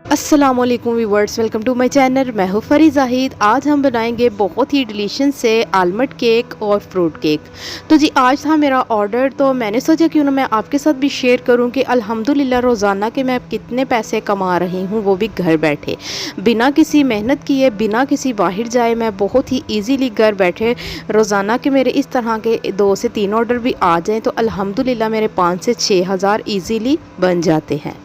अस्सलामुअलैकुम viewers, welcome to my channel. मैं हूँ फरी जाहिद। आज हम बनाएंगे बहुत ही डिलीशियस से आलमंड केक और फ्रूट केक। तो जी आज था मेरा ऑर्डर, तो मैंने सोचा क्यों ना मैं आपके साथ भी शेयर करूं कि अल्हम्दुलिल्लाह रोज़ाना के मैं कितने पैसे कमा रही हूं, वो भी घर बैठे, बिना किसी मेहनत किए, बिना किसी बाहर जाए। मैं बहुत ही ईजीली घर बैठे रोज़ाना के मेरे इस तरह के 2 से 3 ऑर्डर भी आ जाएँ तो अल्हम्दुलिल्लाह मेरे 5 से 6 हज़ार ईजीली बन जाते हैं।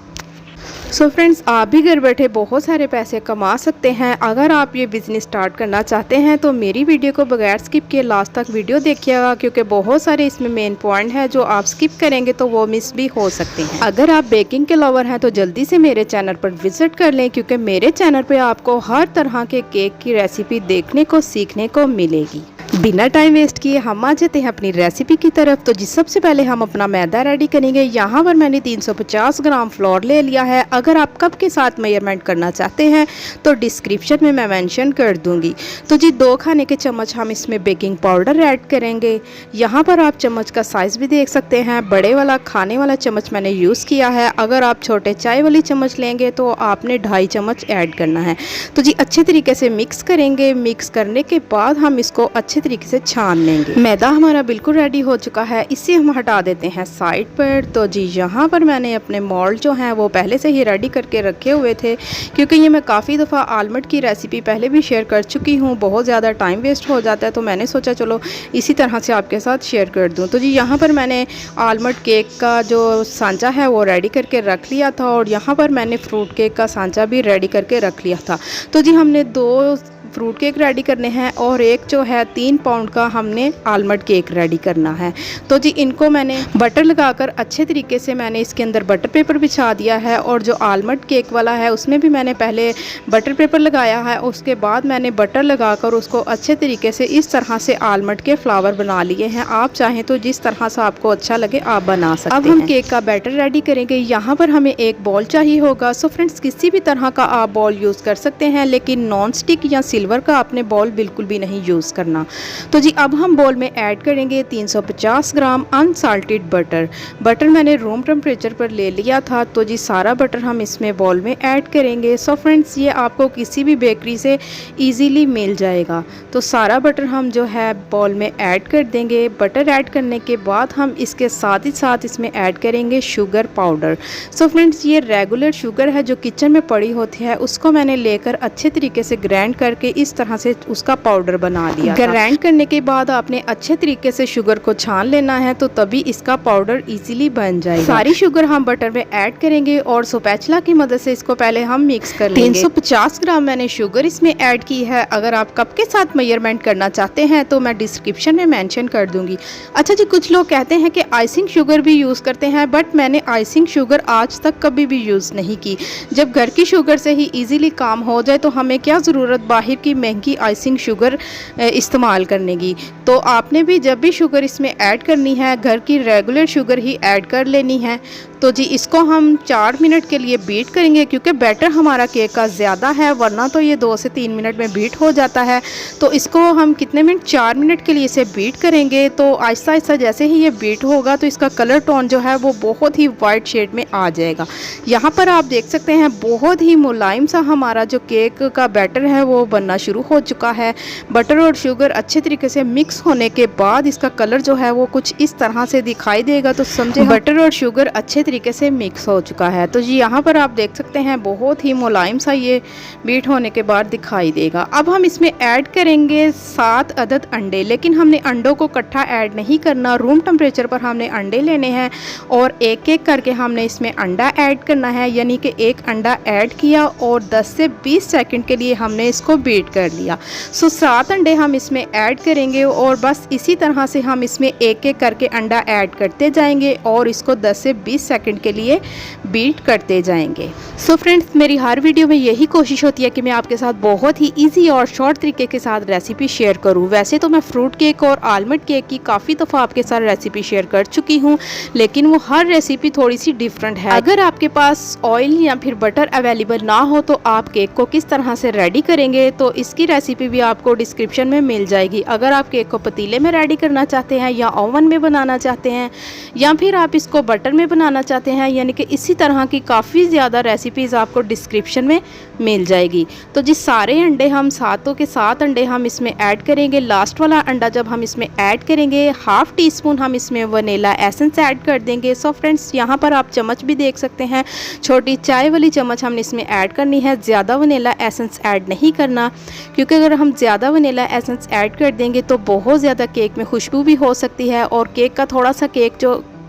सो फ्रेंड्स, आप भी घर बैठे बहुत सारे पैसे कमा सकते हैं। अगर आप ये बिज़नेस स्टार्ट करना चाहते हैं तो मेरी वीडियो को बगैर स्किप किए लास्ट तक वीडियो देखिएगा, क्योंकि बहुत सारे इसमें मेन पॉइंट है जो आप स्किप करेंगे तो वो मिस भी हो सकते हैं। अगर आप बेकिंग के लवर हैं तो जल्दी से मेरे चैनल पर विजिट कर लें, क्योंकि मेरे चैनल पर आपको हर तरह के केक की रेसिपी देखने को सीखने को मिलेगी। बिना टाइम वेस्ट किए हम आ जाते हैं अपनी रेसिपी की तरफ। तो जी सबसे पहले हम अपना मैदा रेडी करेंगे। यहाँ पर मैंने 350 ग्राम फ्लोर ले लिया है। अगर आप कप के साथ मेजरमेंट करना चाहते हैं तो डिस्क्रिप्शन में मैं मेंशन कर दूंगी। तो जी 2 खाने के चम्मच हम इसमें बेकिंग पाउडर ऐड करेंगे। यहाँ पर आप चम्मच का साइज़ भी देख सकते हैं, बड़े वाला खाने वाला चम्मच मैंने यूज़ किया है। अगर आप छोटे चाय वाली चम्मच लेंगे तो आपने 2.5 चम्मच ऐड करना है। तो जी अच्छे तरीके से मिक्स करेंगे। मिक्स करने के बाद हम इसको अच्छे तरीके से छान लेंगे। मैदा हमारा बिल्कुल रेडी हो चुका है, इसे हम हटा देते हैं साइड पर। तो जी यहाँ पर मैंने अपने मोल्ड जो हैं वो पहले से ही रेडी करके रखे हुए थे, क्योंकि ये मैं काफ़ी दफ़ा आलमंड की रेसिपी पहले भी शेयर कर चुकी हूँ। बहुत ज़्यादा टाइम वेस्ट हो जाता है, तो मैंने सोचा चलो इसी तरह से आपके साथ शेयर कर दूँ। तो जी यहाँ पर मैंने आलमंड केक का जो सांचा है वो रेडी करके रख लिया था, और यहाँ पर मैंने फ्रूट केक का सांचा भी रेडी करके रख लिया था। तो जी हमने 2 फ्रूट केक रेडी करने हैं और एक जो है 3 पाउंड का हमने आलमंड केक रेडी करना है। तो जी इनको मैंने बटर लगाकर अच्छे तरीके से मैंने इसके अंदर बटर पेपर बिछा दिया है, और जो आलमंड केक वाला है उसमें भी मैंने पहले बटर पेपर लगाया है। उसके बाद मैंने बटर लगाकर उसको अच्छे तरीके से इस तरह से आलमंड के फ्लावर बना लिए हैं। आप चाहें तो जिस तरह से आपको अच्छा लगे आप बना सकते हैं। अब हम केक का बैटर रेडी करेंगे। यहाँ पर हमें एक बॉल चाहिए होगा। सो फ्रेंड्स, किसी भी तरह का आप बॉल यूज़ कर सकते हैं, लेकिन नॉन स्टिक या सिल्वर का आपने बॉल बिल्कुल भी नहीं यूज़ करना। तो जी अब हम बॉल में ऐड करेंगे 350 ग्राम अनसाल्टेड बटर। बटर मैंने रूम टेम्परेचर पर ले लिया था। तो जी सारा बटर हम इसमें बॉल में ऐड करेंगे। सो फ्रेंड्स, ये आपको किसी भी बेकरी से इजीली मिल जाएगा। तो सारा बटर हम जो है बॉल में ऐड कर देंगे। बटर ऐड करने के बाद हम इसके साथ ही साथ इसमें ऐड करेंगे शुगर पाउडर। सो फ्रेंड्स, ये रेगुलर शुगर है जो किचन में पड़ी होती है, उसको मैंने लेकर अच्छे तरीके से ग्राइंड करके इस तरह से उसका पाउडर बना लिया। ग्राइंड करने के बाद आपने अच्छे तरीके से शुगर को छान लेना है, तो तभी इसका पाउडर इजीली बन जाएगा। सारी शुगर हम बटर में ऐड करेंगे और स्पैचुला की मदद से इसको पहले हम मिक्स कर लेंगे। 350 ग्राम मैंने शुगर इसमें ऐड की है। अगर आप कप के साथ मेजरमेंट करना चाहते हैं तो मैं डिस्क्रिप्शन में मेंशन कर दूंगी। अच्छा जी, कुछ लोग कहते हैं कि आइसिंग शुगर भी यूज़ करते हैं, बट मैंने आइसिंग शुगर आज तक कभी भी यूज़ नहीं की। जब घर की शुगर से ही ईजिली काम हो जाए तो हमें क्या ज़रूरत बाहर की महंगी आइसिंग शुगर इस्तेमाल करने की। तो आपने भी जब भी शुगर इसमें ऐड करनी है, घर की रेगुलर शुगर ही ऐड कर लेनी है। तो जी इसको हम 4 मिनट के लिए बीट करेंगे, क्योंकि बैटर हमारा केक का ज़्यादा है, वरना तो ये 2 से 3 मिनट में बीट हो जाता है। तो इसको हम कितने मिनट, 4 मिनट के लिए इसे बीट करेंगे। तो आहिस्ता आहिस्ता जैसे ही ये बीट होगा तो इसका कलर टोन जो है वो बहुत ही वाइट शेड में आ जाएगा। यहाँ पर आप देख सकते हैं बहुत ही मुलायम सा हमारा जो केक का बैटर है वो बनना शुरू हो चुका है। बटर और शुगर अच्छे तरीके से मिक्स होने के बाद इसका कलर जो है वो कुछ इस तरह से दिखाई देगा, तो समझे बटर और शुगर अच्छे तरीके से मिक्स हो चुका है। तो जी यहाँ पर आप देख सकते हैं बहुत ही मुलायम सा ये बीट होने के बाद दिखाई देगा। अब हम इसमें ऐड करेंगे 7 अदद अंडे, लेकिन हमने अंडों को इकट्ठा ऐड नहीं करना। रूम टेम्परेचर पर हमने अंडे लेने हैं और एक एक करके हमने इसमें अंडा ऐड करना है। यानी कि एक अंडा ऐड किया और 10 से 20 सेकंड के लिए हमने इसको बीट कर लिया। सो 7 अंडे हम इसमें ऐड करेंगे और बस इसी तरह से हम इसमें एक एक करके अंडा ऐड करते जाएंगे और इसको 10 से 20 सेकंड के लिए बीट करते जाएंगे। सो फ्रेंड्स, मेरी हर वीडियो में यही कोशिश होती है कि मैं आपके साथ बहुत ही इजी और शॉर्ट तरीके के साथ रेसिपी शेयर करूं। वैसे तो मैं फ्रूट केक और आलमंड केक की काफ़ी दफ़ा आपके साथ रेसिपी शेयर कर चुकी हूं, लेकिन वो हर रेसिपी थोड़ी सी डिफरेंट है। अगर आपके पास ऑयल या फिर बटर अवेलेबल ना हो तो आप केक को किस तरह से रेडी करेंगे, तो इसकी रेसिपी भी आपको डिस्क्रिप्शन में मिल जाएगी। अगर आप केक को पतीले में रेडी करना चाहते हैं या ओवन में बनाना चाहते हैं, या फिर आप इसको बटर में बनाना चाहते हैं, यानी कि इसी तरह की काफ़ी ज़्यादा रेसिपीज़ आपको डिस्क्रिप्शन में मिल जाएगी। तो जी सारे अंडे हम सातों के सात अंडे हम इसमें ऐड करेंगे। लास्ट वाला अंडा जब हम इसमें ऐड करेंगे, हाफ़ टी स्पून हम इसमें वनीला एसेंस ऐड कर देंगे। सो फ्रेंड्स, यहाँ पर आप चम्मच भी देख सकते हैं, छोटी चाय वाली चम्मच हमने इसमें ऐड करनी है। ज़्यादा वनीला एसेंस ऐड नहीं करना, क्योंकि अगर हम ज़्यादा वनीला एसेंस ऐड कर देंगे तो बहुत ज़्यादा केक में खुशबू भी हो सकती है और केक का थोड़ा सा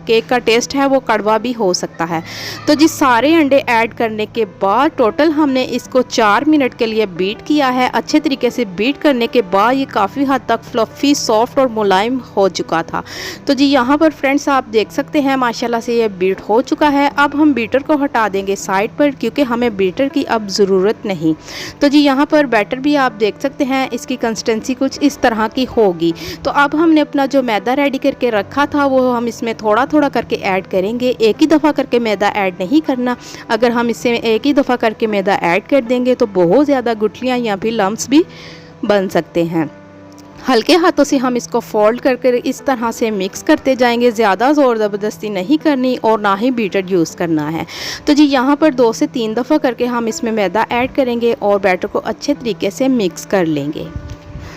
केक का टेस्ट है वो कड़वा भी हो सकता है। तो जी सारे अंडे ऐड करने के बाद टोटल हमने इसको 4 मिनट के लिए बीट किया है। अच्छे तरीके से बीट करने के बाद ये काफ़ी हद तक फ्लफ़ी, सॉफ्ट और मुलायम हो चुका था। तो जी यहाँ पर फ्रेंड्स आप देख सकते हैं माशाल्लाह से ये बीट हो चुका है। अब हम बीटर को हटा देंगे साइड पर, क्योंकि हमें बीटर की अब ज़रूरत नहीं। तो जी यहाँ पर बैटर भी आप देख सकते हैं, इसकी कंसिस्टेंसी कुछ इस तरह की होगी। तो अब हमने अपना जो मैदा रेडी करके रखा था वो हम इसमें थोड़ा थोड़ा करके ऐड करेंगे। एक ही दफ़ा करके मैदा ऐड नहीं करना। अगर हम इसमें एक ही दफ़ा करके मैदा ऐड कर देंगे तो बहुत ज़्यादा गुठलियाँ या फिर लम्प्स भी बन सकते हैं। हल्के हाथों से हम इसको फोल्ड करके इस तरह से मिक्स करते जाएंगे। ज़्यादा ज़ोर ज़बरदस्ती नहीं करनी और ना ही बीटर यूज़ करना है। तो जी यहाँ पर 2 से 3 दफ़ा करके हम इसमें मैदा ऐड करेंगे और बैटर को अच्छे तरीके से मिक्स कर लेंगे।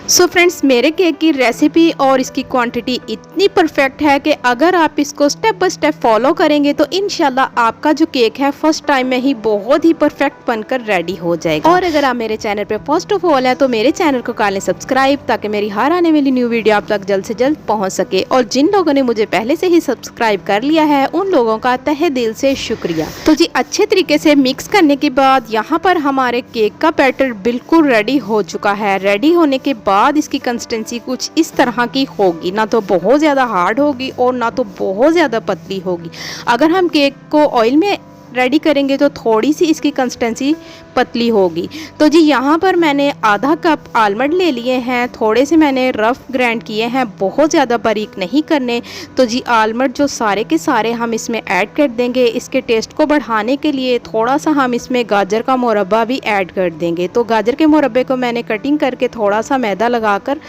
सो फ्रेंड्स, मेरे केक की रेसिपी और इसकी क्वांटिटी इतनी परफेक्ट है कि अगर आप इसको स्टेप बाय स्टेप फॉलो करेंगे तो इंशाल्लाह आपका जो केक है फर्स्ट टाइम में ही बहुत ही परफेक्ट बनकर रेडी हो जाएगा। और अगर आप मेरे चैनल पे फर्स्ट ऑफ ऑल है तो मेरे चैनल को कर लें सब्सक्राइब, ताकि मेरी हर आने वाली न्यू वीडियो आप तक जल्द से जल्द पहुँच सके। और जिन लोगों ने मुझे पहले से ही सब्सक्राइब कर लिया है उन लोगों का तहे दिल से शुक्रिया। तो जी अच्छे तरीके से मिक्स करने के बाद यहाँ पर हमारे केक का बैटर बिल्कुल रेडी हो चुका है। रेडी होने के बाद इसकी कंसिस्टेंसी कुछ इस तरह की होगी, ना तो बहुत ज़्यादा हार्ड होगी और ना तो बहुत ज़्यादा पतली होगी। अगर हम केक को ऑयल में रेडी करेंगे तो थोड़ी सी इसकी कंसिस्टेंसी पतली होगी। तो जी यहाँ पर मैंने आधा कप आलमंड ले लिए हैं, थोड़े से मैंने रफ़ ग्राइंड किए हैं, बहुत ज़्यादा बारीक नहीं करने। तो जी आलमंड जो सारे के सारे हम इसमें ऐड कर देंगे। इसके टेस्ट को बढ़ाने के लिए थोड़ा सा हम इसमें गाजर का मुरब्बा भी ऐड कर देंगे। तो गाजर के मुरब्बे को मैंने कटिंग करके थोड़ा सा मैदा लगा कर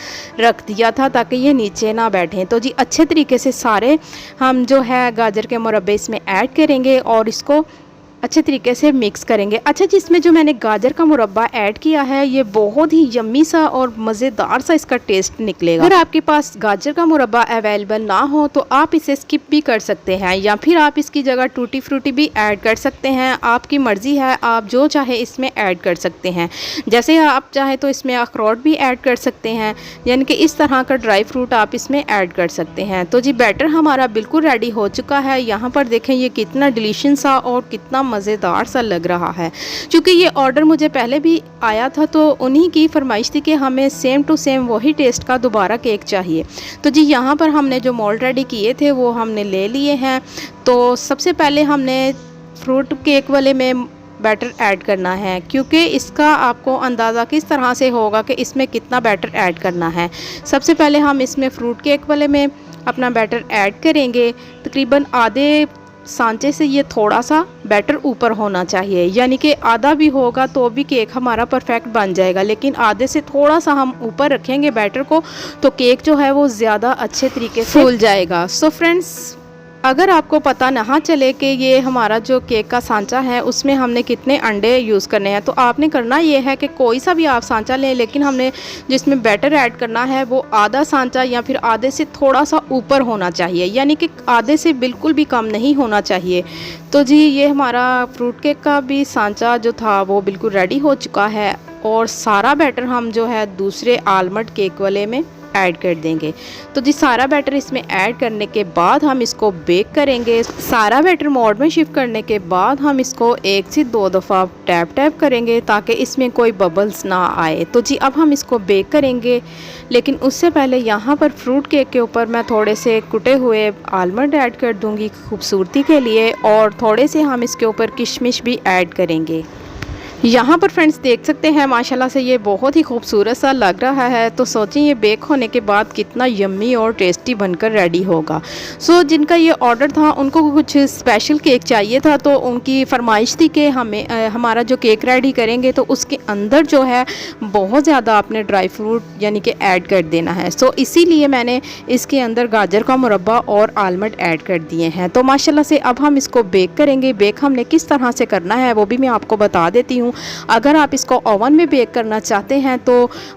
रख दिया था ताकि ये नीचे ना बैठें। तो जी अच्छे तरीके से सारे हम जो है गाजर के मुरब्बे इसमें ऐड करेंगे और इसको अच्छे तरीके से मिक्स करेंगे। अच्छा जी, इसमें जो मैंने गाजर का मुरब्बा ऐड किया है ये बहुत ही यम्मी सा और मज़ेदार सा इसका टेस्ट निकलेगा। अगर आपके पास गाजर का मुरब्बा अवेलेबल ना हो तो आप इसे स्किप भी कर सकते हैं, या फिर आप इसकी जगह टूटी फ्रूटी भी ऐड कर सकते हैं। आपकी मर्ज़ी है, आप जो चाहे इसमें ऐड कर सकते हैं। जैसे आप चाहे तो इसमें अखरोट भी ऐड कर सकते हैं, यानी कि इस तरह का ड्राई फ्रूट आप इसमें ऐड कर सकते हैं। तो जी बैटर हमारा बिल्कुल रेडी हो चुका है। यहाँ पर देखें ये कितना डिलीशियस सा और कितना मज़ेदार सा लग रहा है। क्योंकि ये ऑर्डर मुझे पहले भी आया था तो उन्हीं की फरमाइश थी कि हमें सेम टू सेम वही टेस्ट का दोबारा केक चाहिए। तो जी यहाँ पर हमने जो मोल्ड रेडी किए थे वो हमने ले लिए हैं। तो सबसे पहले हमने फ्रूट केक वाले में बैटर ऐड करना है, क्योंकि इसका आपको अंदाज़ा किस तरह से होगा कि इसमें कितना बैटर ऐड करना है। सबसे पहले हम इसमें फ्रूट केक वाले में अपना बैटर ऐड करेंगे। तकरीबन आधे सांचे से ये थोड़ा सा बैटर ऊपर होना चाहिए, यानी कि आधा भी होगा तो भी केक हमारा परफेक्ट बन जाएगा, लेकिन आधे से थोड़ा सा हम ऊपर रखेंगे बैटर को तो केक जो है वो ज़्यादा अच्छे तरीके से फूल जाएगा। सो फ्रेंड्स, अगर आपको पता ना चले कि ये हमारा जो केक का सांचा है उसमें हमने कितने अंडे यूज़ करने हैं, तो आपने करना ये है कि कोई सा भी आप सांचा लें, लेकिन हमने जिसमें बैटर ऐड करना है वो आधा सांचा या फिर आधे से थोड़ा सा ऊपर होना चाहिए, यानी कि आधे से बिल्कुल भी कम नहीं होना चाहिए। तो जी ये हमारा फ्रूट केक का भी सांचा जो था वो बिल्कुल रेडी हो चुका है और सारा बैटर हम जो है दूसरे आलमंड केक वाले में ऐड कर देंगे। तो जी सारा बैटर इसमें ऐड करने के बाद हम इसको बेक करेंगे। सारा बैटर मोल्ड में शिफ्ट करने के बाद हम इसको 1 से 2 दफ़ा टैप करेंगे ताकि इसमें कोई बबल्स ना आए। तो जी अब हम इसको बेक करेंगे, लेकिन उससे पहले यहाँ पर फ्रूट केक के ऊपर मैं थोड़े से कुटे हुए आलमंड ऐड कर दूँगी खूबसूरती के लिए, और थोड़े से हम इसके ऊपर किशमिश भी ऐड करेंगे। यहाँ पर फ्रेंड्स देख सकते हैं माशाल्लाह से ये बहुत ही खूबसूरत सा लग रहा है। तो सोचें ये बेक होने के बाद कितना यम्मी और टेस्टी बनकर रेडी होगा। सो जिनका ये ऑर्डर था उनको कुछ स्पेशल केक चाहिए था, तो उनकी फरमाइश थी कि हमें हमारा जो केक रेडी करेंगे तो उसके अंदर जो है बहुत ज़्यादा आपने ड्राई फ्रूट यानी कि ऐड कर देना है। सो इसीलिए मैंने इसके अंदर गाजर का मुरब्बा और आलमंड ऐड कर दिए हैं। तो माशाल्लाह से अब हम इसको बेक करेंगे। बेक हमने किस तरह से करना है वो भी मैं आपको बता देती हूँ। अगर आप इसको ओवन में बेक करना चाहते हैं तो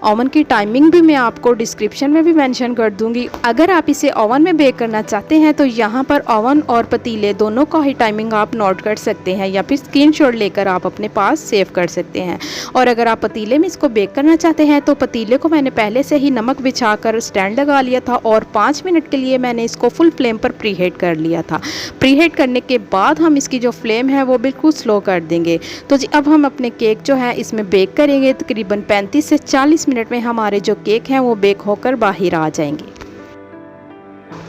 ओवन की टाइमिंग भी मैं आपको डिस्क्रिप्शन में भी मेंशन कर दूंगी। अगर आप इसे ओवन में बेक करना चाहते हैं तो यहाँ पर ओवन और पतीले दोनों का ही टाइमिंग आप नोट कर सकते हैं या फिर स्क्रीनशॉट लेकर आप अपने पास सेव कर सकते हैं। और अगर आप पतीले में इसको बेक करना चाहते हैं तो पतीले को मैंने पहले से ही नमक बिछा कर स्टैंड लगा लिया था और 5 मिनट के लिए मैंने इसको फुल फ्लेम पर प्रीहीट कर लिया था। प्रीहीट करने के बाद हम इसकी जो फ्लेम है वो बिल्कुल स्लो कर देंगे। तो जी अब हम अपने केक जो है इसमें बेक करेंगे। तकरीबन 35 से 40 मिनट में हमारे जो केक हैं वो बेक होकर बाहर आ जाएंगे।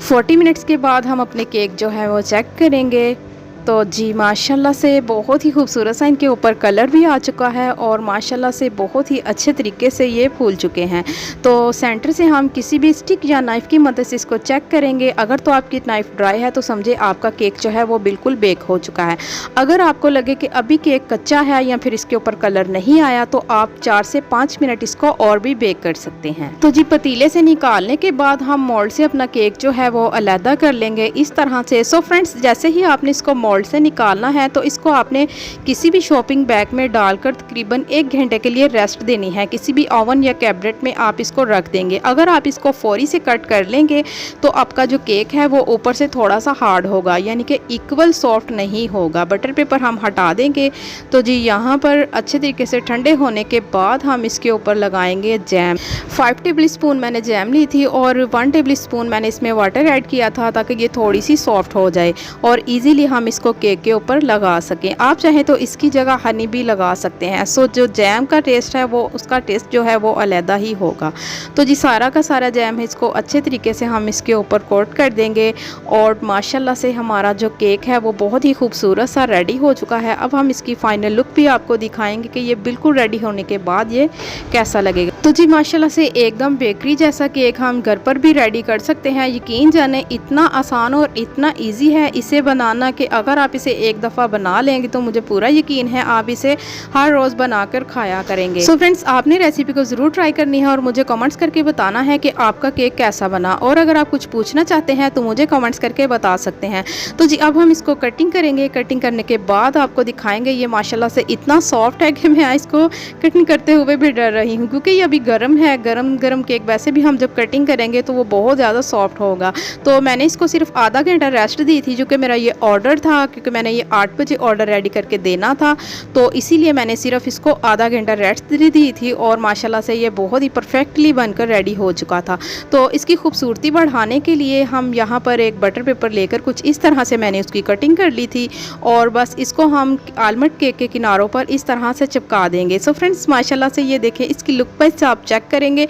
40 मिनट्स के बाद हम अपने केक जो है वो चेक करेंगे। तो जी माशाल्लाह से बहुत ही खूबसूरत सा इनके ऊपर कलर भी आ चुका है और माशाल्लाह से बहुत ही अच्छे तरीके से ये फूल चुके हैं। तो सेंटर से हम किसी भी स्टिक या नाइफ़ की मदद से इसको चेक करेंगे। अगर तो आपकी नाइफ़ ड्राई है तो समझे आपका केक जो है वो बिल्कुल बेक हो चुका है। अगर आपको लगे कि अभी केक कच्चा है या फिर इसके ऊपर कलर नहीं आया तो आप 4 से 5 मिनट इसको और भी बेक कर सकते हैं। तो जी पतीले से निकालने के बाद हम मोल्ड से अपना केक जो है वो अलहदा कर लेंगे इस तरह से। सो फ्रेंड्स जैसे ही आपने इसको मोल्ड से निकालना है तो इसको आपने किसी भी शॉपिंग बैग में डालकर तकरीबन 1 घंटे के लिए रेस्ट देनी है। किसी भी ओवन या कैबिनेट में आप इसको रख देंगे। अगर आप इसको फौरी से कट कर लेंगे तो आपका जो केक है वो ऊपर से थोड़ा सा हार्ड होगा यानी कि इक्वल सॉफ्ट नहीं होगा। बटर पेपर हम हटा देंगे। तो जी यहाँ पर अच्छे तरीके से ठंडे होने के बाद हम इसके ऊपर लगाएंगे जैम। 5 टेबल स्पून मैंने जैम ली थी और 1 टेबल स्पून मैंने इसमें वाटर ऐड किया था ताकि ये थोड़ी सी सॉफ्ट हो जाए और ईजीली हम इसको केक के ऊपर लगा सकें। आप चाहें तो इसकी जगह हनी भी लगा सकते हैं। सो जो जैम का टेस्ट है वो उसका टेस्ट जो है वो अलहदा ही होगा। तो जी सारा का सारा जैम है इसको अच्छे तरीके से हम इसके ऊपर कोट कर देंगे और माशाल्लाह से हमारा जो केक है वो बहुत ही खूबसूरत सा रेडी हो चुका है। अब हम इसकी फाइनल लुक भी आपको दिखाएंगे कि ये बिल्कुल रेडी होने के बाद ये कैसा लगेगा। तो जी माशाल्लाह से एकदम बेकरी जैसा केक हम घर पर भी रेडी कर सकते हैं। यकीन जाने इतना आसान और इतना ईजी है इसे बनाना कि अगर आप इसे एक दफ़ा बना लेंगे तो मुझे पूरा यकीन है आप इसे हर रोज़ बनाकर खाया करेंगे। सो फ्रेंड्स आपने रेसिपी को ज़रूर ट्राई करनी है और मुझे कमेंट्स करके बताना है कि आपका केक कैसा बना। और अगर आप कुछ पूछना चाहते हैं तो मुझे कमेंट्स करके बता सकते हैं। तो जी अब हम इसको कटिंग करेंगे। कटिंग करने के बाद आपको दिखाएंगे। ये माशाल्लाह से इतना सॉफ्ट है कि मैं इसको कटिंग करते हुए भी डर रही हूँ क्योंकि ये अभी गर्म है। गरम केक वैसे भी हम जब कटिंग करेंगे तो वो बहुत ज़्यादा सॉफ्ट होगा। तो मैंने इसको सिर्फ आधा घंटा रेस्ट दी थी जो कि मेरा ये ऑर्डर था, क्योंकि मैंने ये 8 बजे ऑर्डर रेडी करके देना था तो इसीलिए मैंने सिर्फ इसको आधा घंटा रेस्ट दी थी और माशाल्लाह से ये बहुत ही परफेक्टली बनकर रेडी हो चुका था। तो इसकी खूबसूरती बढ़ाने के लिए हम यहाँ पर एक बटर पेपर लेकर कुछ इस तरह से मैंने उसकी कटिंग कर ली थी और बस इसको हम आलमंड केक के किनारों पर इस तरह से चिपका देंगे। सो फ्रेंड्स माशाल्लाह से ये देखें इसकी लुक पर से आप चेक करेंगे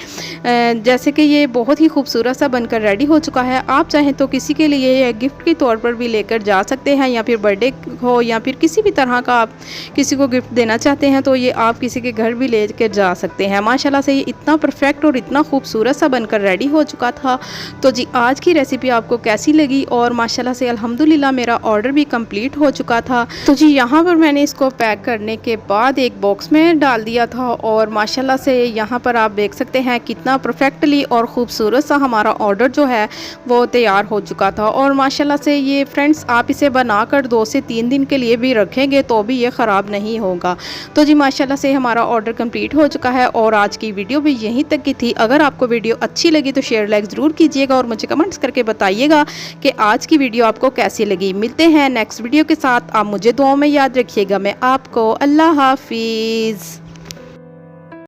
जैसे कि ये बहुत ही खूबसूरत सा बनकर रेडी हो चुका है। आप चाहें तो किसी के लिए गिफ्ट के तौर पर भी लेकर जा सकते हैं या फिर बर्थडे हो या फिर किसी भी तरह का आप किसी को गिफ्ट देना चाहते हैं तो ये आप किसी के घर भी लेकर जा सकते हैं। माशाल्लाह से ये इतना परफेक्ट और इतना खूबसूरत सा बनकर रेडी हो चुका था। तो जी आज की रेसिपी आपको कैसी लगी? और माशाल्लाह से अल्हम्दुलिल्लाह मेरा ऑर्डर भी कंप्लीट हो चुका था। तो जी यहाँ पर मैंने इसको पैक करने के बाद एक बॉक्स में डाल दिया था और माशाल्लाह से यहाँ पर आप देख सकते हैं कितना परफेक्टली और ख़ूबसूरत सा हमारा ऑर्डर जो है वो तैयार हो चुका था। और माशाल्लाह से ये फ्रेंड्स आप इसे बनाकर 2 से 3 दिन के लिए भी रखेंगे तो भी ये ख़राब नहीं होगा। तो जी माशाल्लाह से हमारा ऑर्डर कंप्लीट हो चुका है और आज की वीडियो भी यहीं तक की थी। अगर आपको वीडियो अच्छी लगी तो शेयर लाइक ज़रूर कीजिएगा और मुझे कमेंट्स करके बताइएगा कि आज की वीडियो आपको कैसी लगी। मिलते हैं नेक्स्ट वीडियो के साथ। आप मुझे दुआओं में याद रखिएगा। मैं आपको अल्लाह हाफिज़।